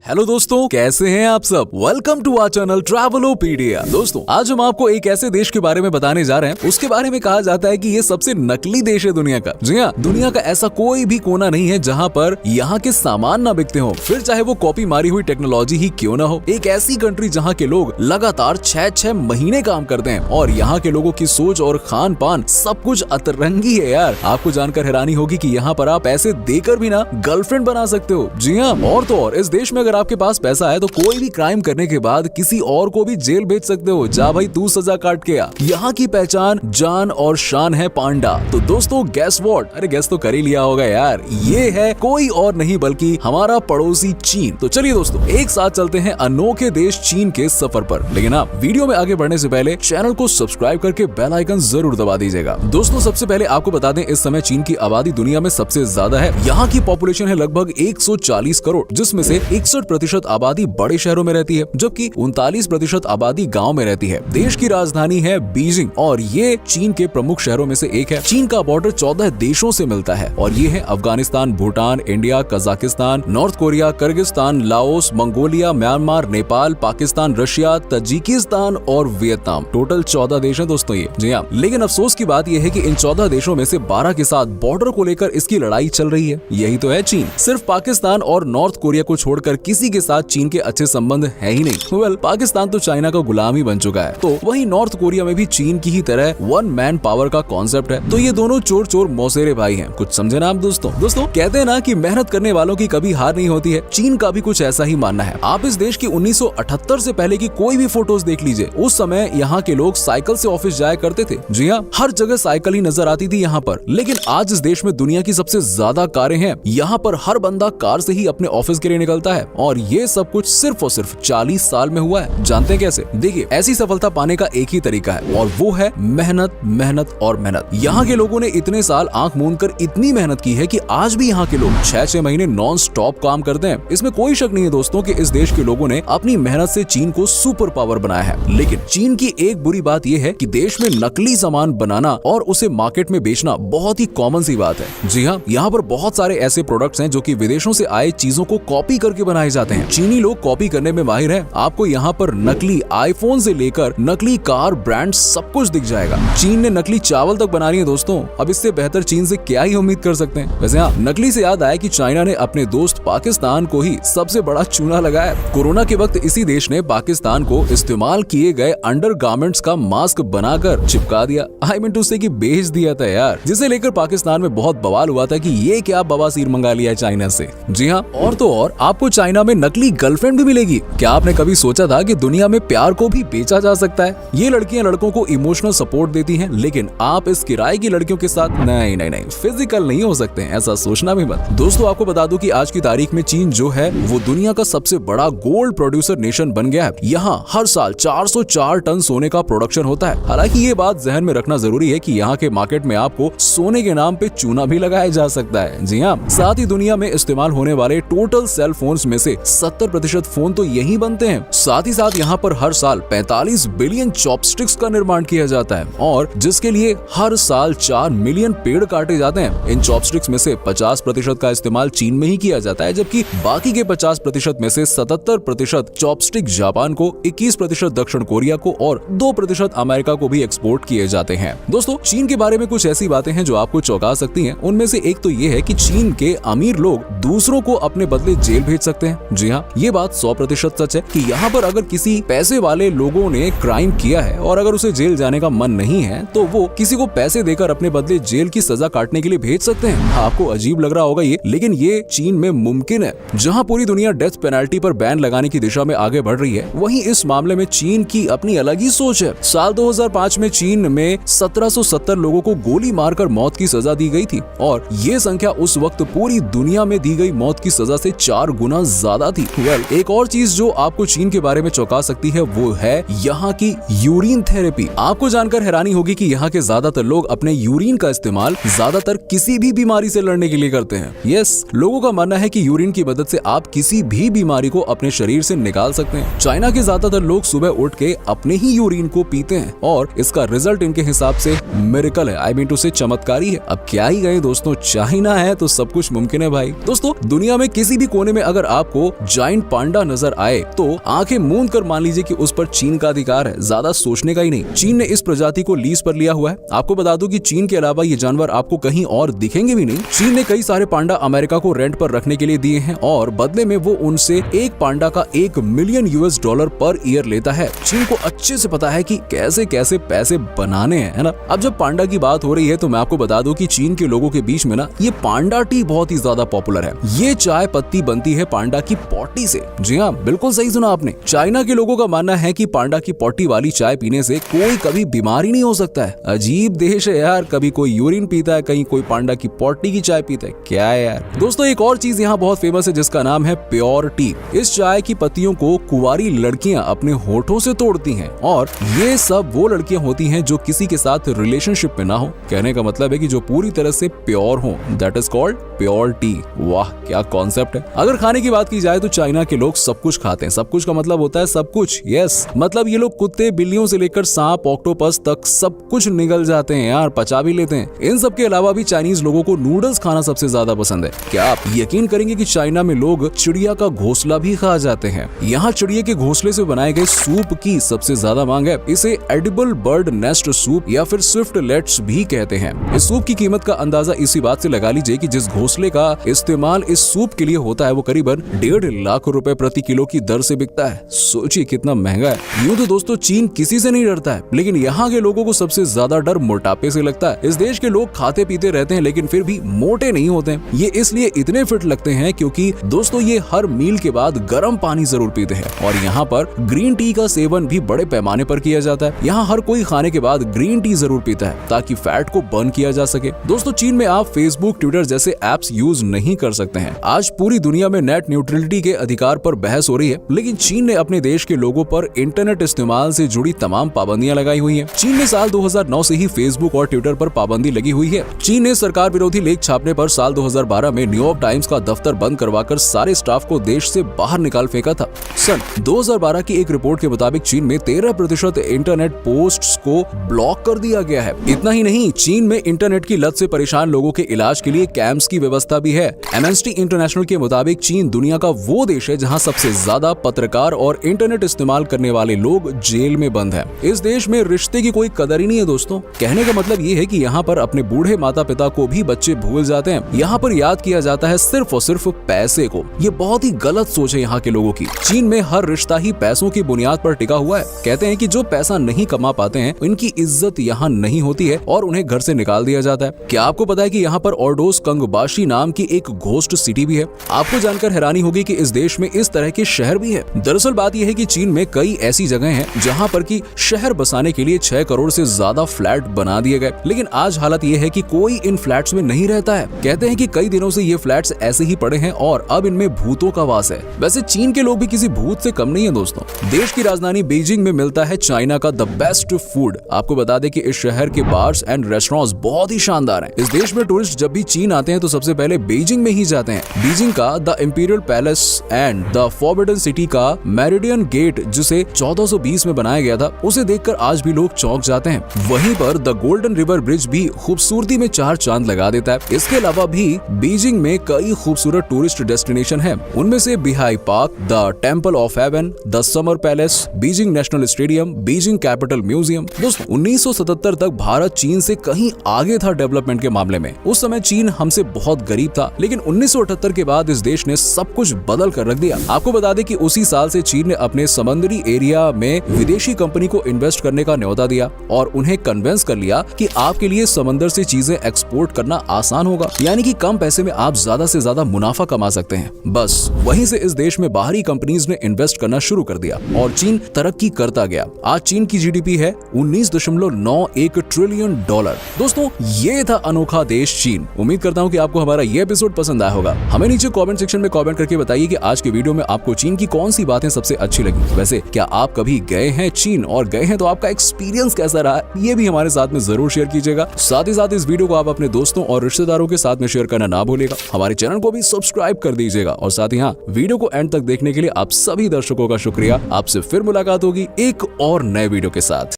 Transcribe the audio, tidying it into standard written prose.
Hello दोस्तों, कैसे हैं आप सब। Welcome to our channel Travelopedia. दोस्तों, आज हम आपको एक ऐसे देश के बारे में बताने जा रहे हैं, उसके बारे में कहा जाता है कि ये सबसे नकली देश है दुनिया का। जी हाँ, दुनिया का ऐसा कोई भी कोना नहीं है जहाँ पर यहाँ के सामान ना बिकते हो, फिर चाहे वो कॉपी मारी हुई टेक्नोलॉजी ही क्यों ना हो। एक ऐसी कंट्री जहाँ के लोग लगातार 6-6 महीने काम करते हैं और यहाँ के लोगों की सोच और खान पान सब कुछ अतरंगी है यार। आपको जानकर हैरानी होगी कि यहाँ पर आप पैसे देकर भी ना गर्लफ्रेंड बना सकते हो। जी हाँ, और तो और इस देश में अगर आपके पास पैसा है तो कोई भी क्राइम करने के बाद किसी और को भी जेल भेज सकते हो। जा भाई, तू सजा काट के आ। यहाँ की पहचान जान और शान है पांडा। तो दोस्तों, गेस व्हाट? अरे गेस तो कर ही लिया होगा यार, ये है कोई और नहीं बल्कि हमारा पड़ोसी चीन। तो चलिए दोस्तों, एक साथ चलते हैं अनोखे देश चीन के सफर पर। लेकिन आप वीडियो में आगे बढ़ने से पहले चैनल को सब्सक्राइब करके बेल आइकन जरूर दबा दीजिएगा। दोस्तों, सबसे पहले आपको बता दें, इस समय चीन की आबादी दुनिया में सबसे ज्यादा है। यहाँ की पॉपुलेशन है लगभग 140 करोड़, जिसमें से 61% आबादी बड़े शहरों में रहती है, जबकि 39% आबादी गांव में रहती है। देश की राजधानी है बीजिंग और ये चीन के प्रमुख शहरों में से एक है। चीन का बॉर्डर 14 देशों से मिलता है और ये है Afghanistan, Bhutan, India, Kazakhstan, north Korea, Kyrgyzstan, Laos, Mongolia, Myanmar, Nepal, Pakistan, Russia, Tajikistan और वियतनाम। टोटल 14 देश हैं दोस्तों ये। जी हाँ, लेकिन अफसोस की बात यह है कि इन 14 देशों में से 12 के साथ बॉर्डर को लेकर इसकी लड़ाई चल रही है। यही तो है चीन। सिर्फ पाकिस्तान और नॉर्थ कोरिया को छोड़कर किसी के साथ चीन के अच्छे संबंध है ही नहीं। वेल, पाकिस्तान तो चाइना का गुलाम ही बन चुका है, तो वहीं नॉर्थ कोरिया में भी चीन की ही तरह वन मैन पावर का कॉन्सेप्ट है। तो ये दोनों चोर चोर मौसेरे भाई हैं। कुछ समझे ना आप दोस्तों। कहते हैं ना कि मेहनत करने वालों की कभी हार नहीं होती है। चीन का भी कुछ ऐसा ही मानना है। आप इस देश की 1978 से पहले की कोई भी फोटोज देख लीजिए। उस समय यहाँ के लोग साइकिल से ऑफिस जाया करते थे। जी हाँ, हर जगह साइकिल ही नजर आती थी यहाँ पर। लेकिन आज इस देश में दुनिया की सबसे ज्यादा कारें हैं। यहाँ पर हर बंदा कार से ही अपने ऑफिस के लिए निकलता है और ये सब कुछ सिर्फ और सिर्फ 40 साल में हुआ है। जानते हैं कैसे? देखिए, ऐसी सफलता पाने का एक ही तरीका है और वो है मेहनत, मेहनत और मेहनत। यहाँ के लोगों ने इतने साल आंख मूंद कर इतनी मेहनत की है कि आज भी यहाँ के लोग 6-6 महीने नॉन स्टॉप काम करते हैं। इसमें कोई शक नहीं है दोस्तों कि इस देश के लोगों ने अपनी मेहनत से चीन को सुपर पावर बनाया है। लेकिन चीन की एक बुरी बात यह है कि देश में नकली सामान बनाना और उसे मार्केट में बेचना बहुत ही कॉमन सी बात है। जी हाँ, यहाँ पर बहुत सारे ऐसे प्रोडक्ट्स हैं जो कि विदेशों से आए चीजों को कॉपी करके बनाए जाते हैं। चीनी लोग कॉपी करने में माहिर हैं। आपको यहाँ पर नकली आईफोन से लेकर नकली कार ब्रांड सब कुछ दिख जाएगा। चीन ने नकली चावल तक बना रही है दोस्तों। अब इससे बेहतर चीन से क्या ही उम्मीद कर सकते हैं। वैसे हाँ, नकली से याद आया कि चाइना ने अपने दोस्त पाकिस्तान को ही सबसे बड़ा चूना लगाया। कोरोना के वक्त इसी देश ने पाकिस्तान को इस्तेमाल किए गए अंडरगारमेंट्स का मास्क बनाकर चिपका दिया। आई मीन टू से कि बेच दिया था यार, जिसे लेकर पाकिस्तान में बहुत बवाल हुआ था कि ये क्या बवासीर मंगा लिया है चाइना से। जी हाँ, और तो और आपको चाइना में नकली गर्लफ्रेंड भी मिलेगी। क्या आपने कभी सोचा था कि दुनिया में प्यार को भी बेचा जा सकता है? ये लड़कियां लड़कों को इमोशनल सपोर्ट देती हैं, लेकिन आप इस किराए की लड़कियों के साथ नहीं फिजिकल नहीं हो सकते हैं, ऐसा सोचना भी मत। दोस्तों, आपको बता दूं कि आज की तारीख में चीन जो है वो दुनिया का सबसे बड़ा गोल्ड प्रोड्यूसर नेशन बन गया है। यहाँ हर साल 404 टन सोने का प्रोडक्शन होता है। हालांकि ये बात जहन में रखना जरूरी है कि यहाँ के मार्केट में आपको सोने के नाम पे चूना भी लगाया जा सकता है। जी हाँ, साथ ही दुनिया में इस्तेमाल होने वाले टोटल सेल फोन्स में से 70% फोन तो यही बनते हैं। साथ ही साथ यहाँ पर हर साल 45 बिलियन चॉपस्टिक्स का निर्माण किया जाता है और जिसके लिए हर साल 4 मिलियन पेड़ काटे जाते हैं। इन चॉपस्टिक्स में से 50% का इस्तेमाल चीन में ही किया जाता है, जबकि बाकी के 50% में से 77% चॉपस्टिक जापान को, 21% दक्षिण कोरिया को और 2% अमेरिका को भी एक्सपोर्ट किए जाते हैं। दोस्तों, चीन के बारे में कुछ ऐसी बातें हैं जो आपको चौंका सकती हैं। उनमें से एक तो ये है कि चीन के अमीर लोग दूसरों को अपने बदले जेल भेज सकते हैं। जी हाँ, ये बात 100% सच है कि यहाँ पर अगर किसी पैसे वाले लोगों ने क्राइम किया है और अगर उसे जेल जाने का मन नहीं है तो वो किसी को पैसे देकर अपने बदले जेल की सजा काटने के लिए भेज सकते हैं। आपको अजीब लग रहा होगा ये, लेकिन ये चीन में मुमकिन है। जहाँ पूरी दुनिया डेथ पेनल्टी पर बैन लगाने की दिशा में आगे बढ़ रही है, वहीं इस मामले में चीन की अपनी अलग ही सोच है। साल 2005 में चीन में 1770 लोगों को गोली मारकर मौत की सजा दी गई थी और ये संख्या उस वक्त पूरी दुनिया में दी गई मौत की सजा से 4 गुना ज्यादा थी। एक और चीज जो आपको चीन के बारे में चौंका सकती है वो है यहाँ की यूरिन थेरेपी। आपको जानकर हैरानी होगी कि यहाँ के ज्यादातर लोग अपने यूरिन का इस्तेमाल ज्यादातर किसी भी बीमारी से लड़ने के लिए करते हैं। यस, लोगों का मानना है कि यूरिन की मदद से आप किसी भी बीमारी को अपने शरीर से निकाल सकते हैं। चाइना के ज्यादातर लोग सुबह उठ के अपने ही यूरिन को पीते हैं और इसका रिजल्ट इनके हिसाब से मिरेकल है। आई मीन टू से चमत्कारी है। अब क्या ही गए दोस्तों, चाइना है तो सब कुछ मुमकिन है भाई। दोस्तों, दुनिया में किसी भी कोने में अगर आपको आपको जायंट पांडा नजर आए तो आंखें मूंद कर मान लीजिए कि उस पर चीन का अधिकार है, ज्यादा सोचने का ही नहीं। चीन ने इस प्रजाति को लीज पर लिया हुआ है। आपको बता दूं कि चीन के अलावा ये जानवर आपको कहीं और दिखेंगे भी नहीं। चीन ने कई सारे पांडा अमेरिका को रेंट पर रखने के लिए दिए हैं और बदले में वो उनसे एक पांडा का $1 मिलियन पर ईयर लेता है। चीन को अच्छे से पता है कि कैसे कैसे पैसे बनाने हैं, है ना। अब जब पांडा की बात हो रही है तो मैं आपको बता दूं कि चीन के लोगों के बीच में ना ये पांडा टी बहुत ही ज्यादा पॉपुलर है। ये चाय पत्ती बनती है पांडा की पॉटी से। जी हाँ, बिल्कुल सही सुना आपने। चाइना के लोगों का मानना है कि पांडा की पॉटी वाली चाय पीने से कोई कभी बीमारी नहीं हो सकता है। अजीब देश है यार, कभी कोई यूरिन पीता है, कहीं कोई पांडा की पॉटी की चाय पीता है, क्या है यार। दोस्तों एक और चीज यहाँ बहुत फेमस है जिसका नाम है प्योर टी। इस चाय की पत्तियों को कुंवारी लड़कियां अपने होठों से तोड़ती हैं और ये सब वो लड़कियां होती हैं जो किसी के साथ रिलेशनशिप में ना हो। कहने का मतलब है कि जो पूरी तरह से प्योर हो, that is called pure T. वाह क्या कॉन्सेप्ट है। अगर खाने की बात की जाए तो चाइना के लोग सब कुछ खाते हैं। सब कुछ का मतलब होता है सब कुछ। यस, मतलब ये लोग कुत्ते बिल्लियों से लेकर सांप ऑक्टोपस तक सब कुछ निगल जाते हैं यार, पचा भी लेते हैं। इन सब के अलावा भी चाइनीज लोगों को नूडल्स खाना सबसे ज्यादा पसंद है। क्या आप यकीन करेंगे कि चाइना में लोग चिड़िया का घोंसला भी खा जाते हैं। यहाँ चिड़िया के घोंसले से बनाए गए सूप की सबसे ज्यादा मांग है। इसे एडिबल बर्ड नेस्ट सूप या फिर स्विफ्टलेट्स भी कहते हैं। इस सूप की कीमत का अंदाजा इसी बात से लगा लीजिए कि जिस घोंसले का इस्तेमाल इस सूप के लिए होता है वो करीबन 1.5 लाख रुपए प्रति किलो की दर से बिकता है। सोचिए कितना महंगा है। यूं तो दोस्तों चीन किसी से नहीं डरता है, लेकिन यहाँ के लोगों को सबसे ज्यादा डर मोटापे से लगता है। इस देश के लोग खाते पीते रहते हैं लेकिन फिर भी मोटे नहीं होते हैं। ये इसलिए इतने फिट लगते हैं क्योंकि दोस्तों ये हर मील के बाद गर्म पानी जरूर पीते हैं और यहाँ पर ग्रीन टी का सेवन भी बड़े पैमाने पर किया जाता है। यहाँ हर कोई खाने के बाद ग्रीन टी जरूर पीता है ताकि फैट को बर्न किया जा सके। दोस्तों चीन में आप फेसबुक, ट्विटर जैसे एप्स यूज नहीं कर सकते हैं। आज पूरी दुनिया में नेट न्यूट्रलिटी के अधिकार पर बहस हो रही है, लेकिन चीन ने अपने देश के लोगों पर इंटरनेट इस्तेमाल से जुड़ी तमाम पाबंदियां लगाई हुई हैं। चीन में साल 2009 से ही फेसबुक और ट्विटर पर पाबंदी लगी हुई है। चीन ने सरकार विरोधी लेख छापने पर साल 2012 में न्यूयॉर्क टाइम्स का दफ्तर बंद करवाकर सारे स्टाफ को देश से बाहर निकाल फेंका था। सन 2012 की एक रिपोर्ट के मुताबिक चीन में 13% इंटरनेट पोस्ट्स को ब्लॉक कर दिया गया है। इतना ही नहीं, चीन में इंटरनेट की लत से परेशान लोगों के इलाज के लिए कैंप्स की व्यवस्था भी है। एमनेस्टी इंटरनेशनल के मुताबिक चीन दुनिया का वो देश है जहां सबसे ज्यादा पत्रकार और इंटरनेट इस्तेमाल करने वाले लोग जेल में बंद हैं। इस देश में रिश्ते की कोई कदर ही नहीं है दोस्तों। कहने का मतलब ये है कि यहाँ पर अपने बूढ़े माता पिता को भी बच्चे भूल जाते हैं। यहाँ पर याद किया जाता है सिर्फ और सिर्फ पैसे को। ये बहुत ही गलत सोच है यहाँ के लोगों की। चीन में हर रिश्ता ही पैसों की बुनियाद पर टिका हुआ है। कहते हैं कि जो पैसा नहीं कमा पाते हैं उनकी इज्जत यहाँ नहीं होती है और उन्हें घर से निकाल दिया जाता है। क्या आपको पता है कि यहाँ पर ओर्डोस कंगबाशी नाम की एक घोस्ट सिटी भी है? आपको जानकर हैरानी होगी कि इस देश में इस तरह के शहर भी है। दरअसल बात यह है कि चीन में कई ऐसी जगह हैं जहां पर कि शहर बसाने के लिए 6 करोड़ से ज्यादा फ्लैट बना दिए गए, लेकिन आज हालत यह है कि कोई इन फ्लैट्स में नहीं रहता है। कहते हैं कि कई दिनों से ये फ्लैट्स ऐसे ही पड़े हैं और अब इनमें भूतों का वास है। वैसे चीन के लोग भी किसी भूत से कम नहीं है दोस्तों। देश की राजधानी बीजिंग में मिलता है चाइना का द बेस्ट फूड। आपको बता दें कि इस शहर के बार्स एंड रेस्टोरेंट्स बहुत ही शानदार हैं। इस देश में टूरिस्ट जब भी चीन आते हैं तो सबसे पहले बीजिंग में ही जाते हैं। बीजिंग का the imperial palace and the forbidden city का मेरिडियन गेट जिसे 1420 में बनाया गया था, उसे देखकर आज भी लोग चौंक जाते हैं। वहीं पर द गोल्डन रिवर ब्रिज भी खूबसूरती में 4 चांद लगा देता है। इसके अलावा भी बीजिंग में कई खूबसूरत टूरिस्ट डेस्टिनेशन हैं। उनमें से Beihai Park, the Temple of Heaven, the Summer Palace, Beijing National Stadium, Beijing Capital Museum. दोस्तों 1977 तक भारत चीन से कहीं आगे था डेवलपमेंट के मामले में। उस समय चीन हमसे बहुत गरीब था, लेकिन 1978 के बाद इस देश ने सब कुछ बदल कर रख दिया। आपको बता दें कि उसी साल से चीन ने अपने समुद्री एरिया में विदेशी कंपनी को इन्वेस्ट करने का न्योता दिया और उन्हें कन्विंस कर लिया कि आपके लिए समंदर से चीजें एक्सपोर्ट करना आसान होगा, यानी कि कम पैसे में आप ज्यादा से ज्यादा मुनाफा कमा सकते हैं। बस वहीं से इस देश में बाहरी कंपनीज ने इन्वेस्ट करना शुरू कर दिया और चीन तरक्की करता गया। आज चीन की जीडीपी है $19.91 ट्रिलियन। दोस्तों ये था अनोखा देश चीन। उम्मीद करता हूँ कि आपको हमारा ये एपिसोड पसंद आया होगा। हमें नीचे कमेंट सेक्शन में कमेंट करके बताइए कि आज के वीडियो में आपको चीन की कौन सी बातें सबसे अच्छी लगी। वैसे क्या आप कभी गए हैं चीन, और गए हैं तो आपका एक्सपीरियंस कैसा रहा, ये भी हमारे साथ में जरूर शेयर कीजिएगा। साथ ही साथ इस वीडियो को आप अपने दोस्तों और रिश्तेदारों के साथ में शेयर करना ना भूलिएगा। हमारे चैनल को भी सब्सक्राइब कर दीजिएगा और साथ ही वीडियो को एंड तक देखने के लिए आप सभी दर्शकों का शुक्रिया। आपसे फिर मुलाकात होगी एक और नए वीडियो के साथ।